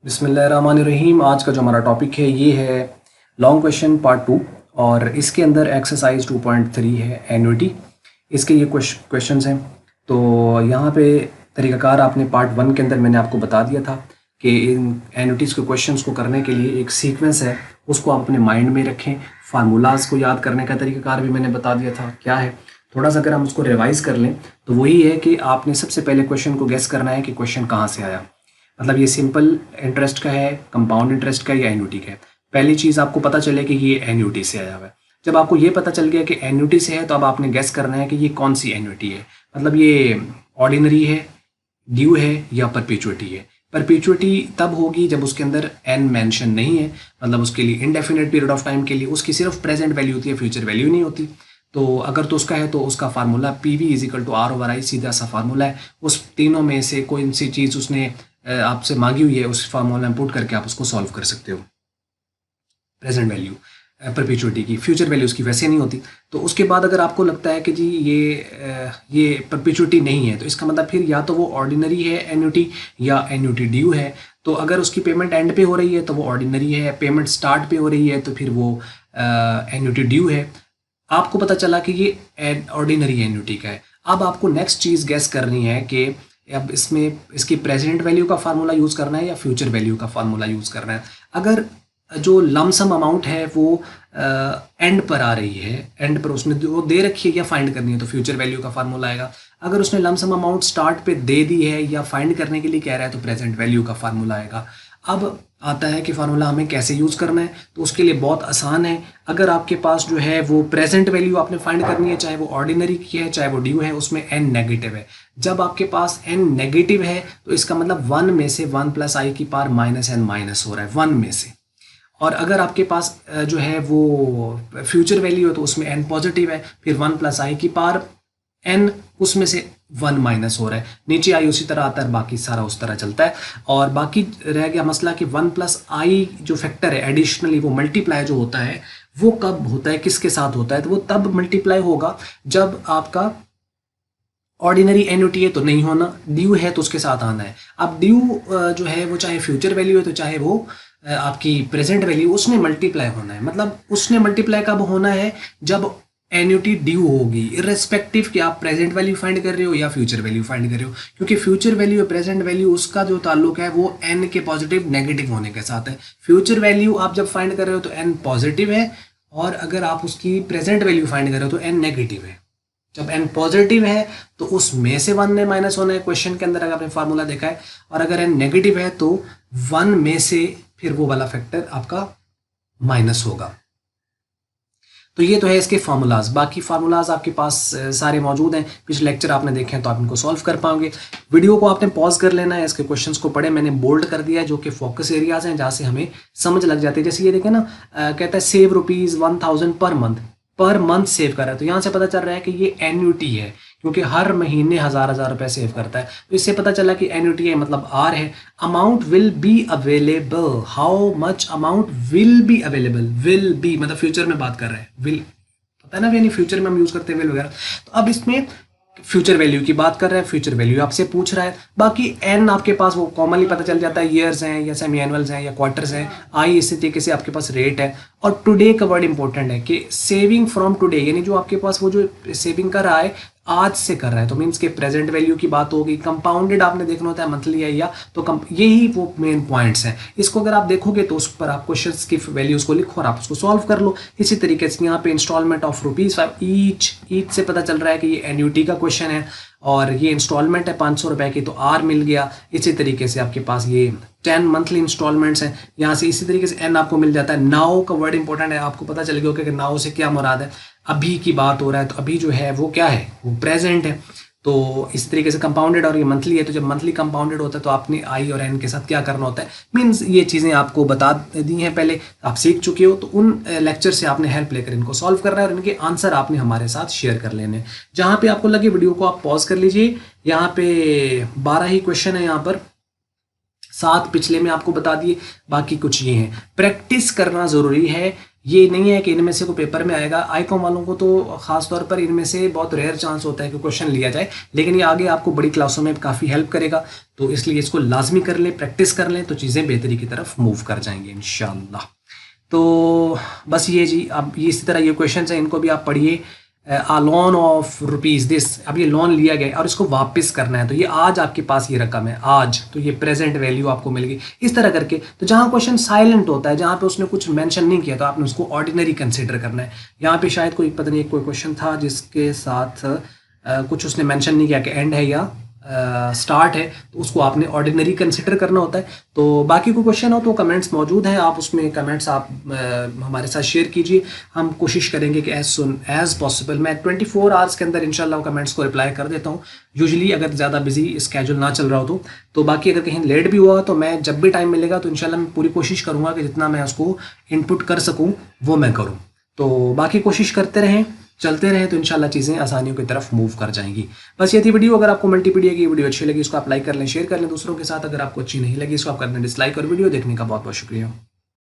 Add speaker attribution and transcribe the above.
Speaker 1: बिस्मिल्लाहिर्रहमानिर्रहीम। आज का जो हमारा टॉपिक है ये है लॉन्ग क्वेश्चन पार्ट 2 और इसके अंदर एक्सरसाइज 2.3 है एन्युटी। इसके ये क्वेश्चंस हैं। तो यहाँ पे तरीक़ाकार आपने पार्ट 1 के अंदर मैंने आपको बता दिया था कि इन एन्युटीज़ के क्वेश्चंस को करने के लिए एक सीक्वेंस है, उसको आप अपने माइंड में रखें। फार्मूलाज को याद करने का तरीक़ाकार भी मैंने बता दिया था क्या है। थोड़ा सा अगर हम उसको रिवाइज़ कर लें तो वही है कि आपने सबसे पहले क्वेश्चन को गेस करना है कि क्वेश्चन कहाँ से आया। मतलब ये सिंपल इंटरेस्ट का है, कंपाउंड इंटरेस्ट का या एन्युटी का है। पहली चीज़ आपको पता चले कि ये एन्युटी से आया हुआ है। जब आपको ये पता चल गया कि एन्युटी से है तो अब आपने गेस करना है कि ये कौन सी एन्युटी है। मतलब ये ऑर्डिनरी है, ड्यू है या परपेचुइटी है। परपेचुइटी तब होगी जब उसके अंदर एन मेंशन नहीं है, मतलब उसके लिए इंडेफिनिट पीरियड ऑफ टाइम के लिए उसकी सिर्फ प्रेजेंट वैल्यू होती है, फ्यूचर वैल्यू नहीं होती। तो अगर तो उसका है तो उसका formula P V is equal to R over I, सीधा सा फार्मूला है। उस तीनों में से कोई सी चीज़ उसने आपसे मांगी हुई है, उस फार्मूला में पुट करके आप उसको सॉल्व कर सकते हो। प्रेजेंट वैल्यू परपेचुइटी की, फ्यूचर वैल्यू उसकी वैसे नहीं होती। तो उसके बाद अगर आपको लगता है कि जी ये परपेचुइटी नहीं है तो इसका मतलब फिर या तो वो ऑर्डिनरी है एन्युटी या एन्युटी ड्यू है। तो अगर उसकी पेमेंट एंड पे हो रही है तो वो ऑर्डिनरी है, पेमेंट स्टार्ट पे हो रही है तो फिर वो एन्युटी ड्यू है। आपको पता चला कि ये ऑर्डिनरी एन्युटी का है। अब आपको नेक्स्ट चीज़ गेस करनी है कि अब इसमें इसकी प्रेजेंट वैल्यू का फार्मूला यूज़ करना है या फ्यूचर वैल्यू का फार्मूला यूज़ करना है। अगर जो लमसम अमाउंट है वो एंड पर आ रही है, एंड पर उसने वो दे रखी है या फाइंड करनी है तो फ्यूचर वैल्यू का फार्मूला आएगा। अगर उसने लमसम अमाउंट स्टार्ट पे दे दी है या फाइंड करने के लिए कह रहा है तो प्रेजेंट वैल्यू का फार्मूला आएगा। अब आता है कि फार्मूला हमें कैसे यूज़ करना है। तो उसके लिए बहुत आसान है। अगर आपके पास जो है वो प्रेजेंट वैल्यू आपने फाइंड करनी है, चाहे वो ऑर्डिनरी की है चाहे वो ड्यू है, उसमें एन नेगेटिव है। जब आपके पास एन नेगेटिव है तो इसका मतलब 1 में से 1 प्लस आई की पावर माइनस एन माइनस हो रहा है 1 में से। और अगर आपके पास जो है वो फ्यूचर वैल्यू है तो उसमें एन पॉजिटिव है, फिर 1 प्लस आई की पावर एन उसमें से 1 माइनस हो रहा है। नीचे आई उसी तरह आता है, बाकी सारा उस तरह चलता है। और बाकी रह गया मसला कि 1 प्लस आई जो फैक्टर है एडिशनली वो मल्टीप्लाई जो होता है वो कब होता है, किसके साथ होता है। तो वो तब मल्टीप्लाई होगा जब आपका ऑर्डिनरी एन्युटी है तो नहीं होना, ड्यू है तो उसके साथ आना है। अब ड्यू जो है वो चाहे फ्यूचर वैल्यू है तो चाहे वो आपकी प्रेजेंट वैल्यू, उसने मल्टीप्लाई होना है। मतलब उसने मल्टीप्लाई कब होना है, जब एन्युटी ड्यू होगी, इर्रेस्पेक्टिव कि आप प्रेजेंट वैल्यू फाइंड कर रहे हो या फ्यूचर वैल्यू फाइंड कर रहे हो। क्योंकि फ्यूचर वैल्यू और प्रेजेंट वैल्यू उसका जो ताल्लुक है वो एन के पॉजिटिव नेगेटिव होने के साथ है। फ्यूचर वैल्यू आप जब फाइंड कर रहे हो तो एन पॉजिटिव है, और अगर आप उसकी प्रेजेंट वैल्यू फाइंड कर रहे हो तो एन नेगेटिव है। जब एन पॉजिटिव है तो उसमें से 1 ने माइनस होना है, क्वेश्चन के अंदर अगर आपने फार्मूला देखा है। और अगर एन नेगेटिव है तो 1 में से फिर वो वाला फैक्टर आपका माइनस होगा। तो ये तो है इसके फार्मूलाज। बाकी फार्मूलाज आपके पास सारे मौजूद हैं, पिछले लेक्चर आपने देखे हैं तो आप इनको सॉल्व कर पाओगे। वीडियो को आपने पॉज कर लेना है, इसके क्वेश्चंस को पढ़े। मैंने बोल्ड कर दिया है जो कि फोकस एरियाज हैं जहाँ से हमें समझ लग जाती है। जैसे ये देखें ना, कहता है सेव ₹1000 पर मंथ सेव कर रहा है। तो यहाँ से पता चल रहा है कि ये एन्युटी है, क्योंकि हर महीने हजार रुपए सेव करता है। तो इससे पता चला कि एन्युटी है, मतलब आर है। Amount will be available, how much amount will be available, will be मतलब फ्यूचर में बात कर रहे हैं, विल पता है ना, यानी फ्यूचर में हम यूज करते हैं विल वगैरह। तो अब इसमें फ्यूचर वैल्यू की बात कर रहे हैं, फ्यूचर वैल्यू आपसे पूछ रहा है। बाकी एन आपके पास वो कॉमनली पता चल जाता है, ईयर्स हैं या सेमी एनुअल्स हैं या क्वार्टर्स हैं। आई इसी तरीके से आपके पास रेट है। और टुडे का वर्ड इंपॉर्टेंट है कि सेविंग फ्रॉम टुडे, यानी जो आपके पास वो जो सेविंग कर रहा है आज से कर रहा है, तो मीन्स के प्रेजेंट वैल्यू की बात होगी। कंपाउंडेड आपने देखना होता है मंथली है या तो यही वो मेन पॉइंट्स हैं। इसको अगर आप देखोगे तो उस पर आप क्वेश्चंस की वैल्यूज को लिखो और आप उसको सॉल्व कर लो। इसी तरीके से यहाँ पे इंस्टॉलमेंट ऑफ ₹5 ईच से पता चल रहा है कि ये एन्युटी का क्वेश्चन है और ये इंस्टॉलमेंट है 500 रुपए की, तो आर मिल गया। इसी तरीके से आपके पास ये 10 मंथली इंस्टॉलमेंट्स हैं, यहाँ से इसी तरीके से एन आपको मिल जाता है। नाउ का वर्ड इंपॉर्टेंट है, आपको पता चल गया कि नाउ से क्या मुराद है। अभी की बात हो रहा है तो अभी जो है वो क्या है, वो प्रेजेंट है। तो इस तरीके से कंपाउंडेड और ये मंथली है, तो जब मंथली कंपाउंडेड होता है तो आपने आई और एन के साथ क्या करना होता है, मीन्स ये चीज़ें आपको बता दी हैं, पहले आप सीख चुके हो। तो उन लेक्चर से आपने हेल्प लेकर इनको सॉल्व करना है और इनके आंसर आपने हमारे साथ शेयर कर लेने हैं। जहाँ पे आपको लगे वीडियो को आप पॉज कर लीजिए। यहाँ पे 12 ही क्वेश्चन है यहाँ पर, 7 पिछले में आपको बता दिए, बाकी कुछ ये हैं। प्रैक्टिस करना ज़रूरी है, ये नहीं है कि इनमें से कोई पेपर में आएगा। आईकॉम वालों को तो खास तौर पर इनमें से बहुत रेयर चांस होता है कि क्वेश्चन लिया जाए, लेकिन ये आगे आपको बड़ी क्लासों में काफ़ी हेल्प करेगा, तो इसलिए इसको लाजमी कर लें, प्रैक्टिस कर लें, तो चीज़ें बेहतरी की तरफ मूव कर जाएंगे इंशाल्लाह। तो बस ये जी, अब ये इसी तरह ये क्वेश्चन हैं, इनको भी आप पढ़िए। आ लोन ऑफ रुपीज़ दिस, अब ये लोन लिया गया और इसको वापस करना है, तो ये आज आपके पास ये रकम है आज, तो ये प्रेजेंट वैल्यू आपको मिल गई। इस तरह करके, तो जहाँ क्वेश्चन साइलेंट होता है, जहाँ पे उसने कुछ मेंशन नहीं किया, तो आपने उसको ऑर्डिनरी कंसिडर करना है। यहाँ पे शायद कोई पता नहीं, कोई क्वेश्चन था जिसके साथ कुछ उसने मेंशन नहीं किया कि एंड है या स्टार्ट है, तो उसको आपने ऑर्डिनरी कंसिडर करना होता है। तो बाकी कोई क्वेश्चन हो तो कमेंट्स मौजूद हैं, आप उसमें कमेंट्स आप हमारे साथ शेयर कीजिए। हम कोशिश करेंगे कि एज सुन एज पॉसिबल मैं 24 आवर्स के अंदर इंशाल्लाह कमेंट्स को रिप्लाई कर देता हूँ, यूजुअली अगर ज़्यादा बिजी स्केड्यूल ना चल रहा हो तो बाकी अगर कहीं लेट भी हुआ तो मैं जब भी टाइम मिलेगा तो इंशाल्लाह मैं पूरी कोशिश करूँगा कि जितना मैं उसको इनपुट कर सकूँ वो मैं करूँ। तो बाकी कोशिश करते रहें, चलते रहें, तो इंशाल्लाह चीज़ें आसानियों की तरफ मूव कर जाएंगी। बस ये थी वीडियो। अगर आपको मल्टीपीडिया की वीडियो अच्छी लगी इसको आप लाइक कर लें, शेयर कर लें दूसरों के साथ। अगर आपको अच्छी नहीं लगी इसको आप कर दें डिसलाइक, और वीडियो देखने का बहुत बहुत शुक्रिया।